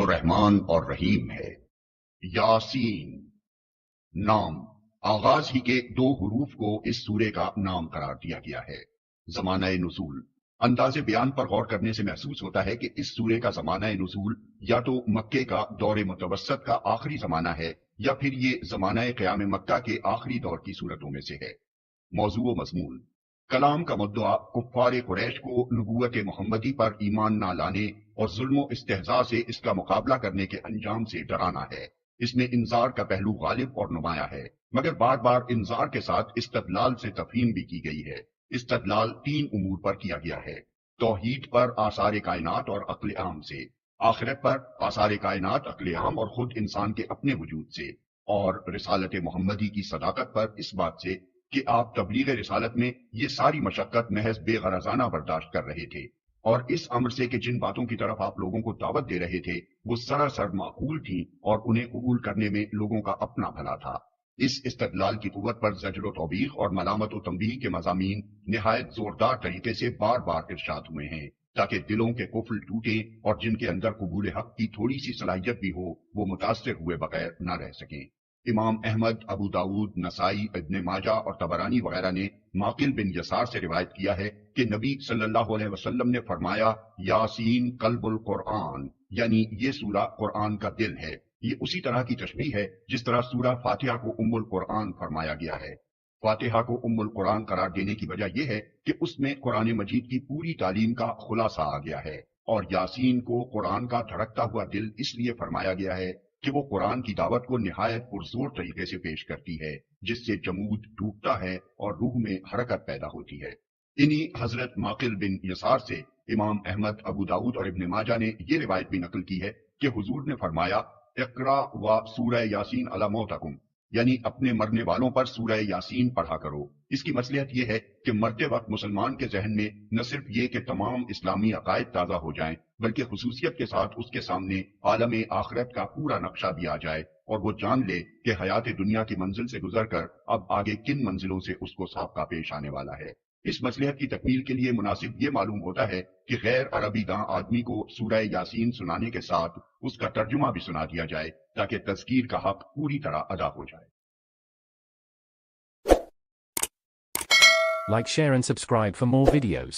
جو رحمان اور رحیم ہے۔ یاسین نام آغاز ہی کے 2 حروف کو اس سورے کا نام قرار دیا گیا ہے۔ زمانہ نزول انداز بیان پر غور کرنے سے محسوس ہوتا ہے کہ اس سورے کا زمانہ نزول یا تو مکے کا دور متوسط کا آخری زمانہ ہے یا پھر یہ زمانہ قیام مکہ کے آخری دور کی صورتوں میں سے ہے۔ موضوع و مضمون کلام کا مدعا کفار قریش کو نبوت محمدی پر ایمان نہ لانے اور ظلم و استہزاء سے اس کا مقابلہ کرنے کے انجام سے ڈرانا ہے۔ اس میں انذار کا پہلو غالب اور نمایاں ہے، مگر بار بار انذار کے ساتھ استدلال سے تفہیم بھی کی گئی ہے۔ استدلال 3 امور پر کیا گیا ہے: توحید پر آثار کائنات اور عقل عام سے، آخرت پر آثار کائنات، عقل عام اور خود انسان کے اپنے وجود سے، اور رسالت محمدی کی صداقت پر اس بات سے کہ آپ تبلیغ رسالت میں یہ ساری مشقت محض بے غرضانہ برداشت کر رہے تھے، اور اس امر سے کہ جن باتوں کی طرف آپ لوگوں کو دعوت دے رہے تھے وہ سراسر معقول تھیں اور انہیں قبول کرنے میں لوگوں کا اپنا بھلا تھا۔ اس استدلال کی قوت پر زجر و توبیخ اور ملامت و تنبیہ کے مضامین نہایت زوردار طریقے سے بار بار ارشاد ہوئے ہیں تاکہ دلوں کے قفل ٹوٹیں اور جن کے اندر قبول حق کی تھوڑی سی صلاحیت بھی ہو وہ متاثر ہوئے بغیر نہ رہ سکیں۔ امام احمد، ابو داؤد، نسائی، ابن ماجہ اور طبرانی وغیرہ نے معقل بن یسار سے روایت کیا ہے کہ نبی صلی اللہ علیہ وسلم نے فرمایا، یاسین قلب القرآن، یعنی یہ سورہ قرآن کا دل ہے۔ یہ اسی طرح کی تشبیہ ہے جس طرح سورہ فاتحہ کو ام القرآن فرمایا گیا ہے۔ فاتحہ کو ام القرآن قرار دینے کی وجہ یہ ہے کہ اس میں قرآن مجید کی پوری تعلیم کا خلاصہ آ گیا ہے، اور یاسین کو قرآن کا دھڑکتا ہوا دل اس لیے فرمایا گیا ہے کہ وہ قرآن کی دعوت کو نہایت پرزور طریقے سے پیش کرتی ہے، جس سے جمود ٹوٹتا ہے اور روح میں حرکت پیدا ہوتی ہے۔ انہی حضرت معقل بن یسار سے امام احمد، ابو داؤد اور ابن ماجہ نے یہ روایت بھی نقل کی ہے کہ حضور نے فرمایا، اقرا و سورہ یاسین علی موتکم، یعنی اپنے مرنے والوں پر سورہ یاسین پڑھا کرو۔ اس کی مصلحت یہ ہے کہ مرتے وقت مسلمان کے ذہن میں نہ صرف یہ کہ تمام اسلامی عقائد تازہ ہو جائیں، بلکہ خصوصیت کے ساتھ اس کے سامنے عالم آخرت کا پورا نقشہ بھی آ جائے اور وہ جان لے کہ حیات دنیا کی منزل سے گزر کر اب آگے کن منزلوں سے اس کو سابقہ پیش آنے والا ہے۔ اس مصلحت کی تکمیل کے لیے مناسب یہ معلوم ہوتا ہے کہ غیر عربی داں آدمی کو سورہ یاسین سنانے کے ساتھ اس کا ترجمہ بھی سنا دیا جائے تاکہ تذکیر کا حق پوری طرح ادا ہو جائے۔ Like, share and subscribe for more videos.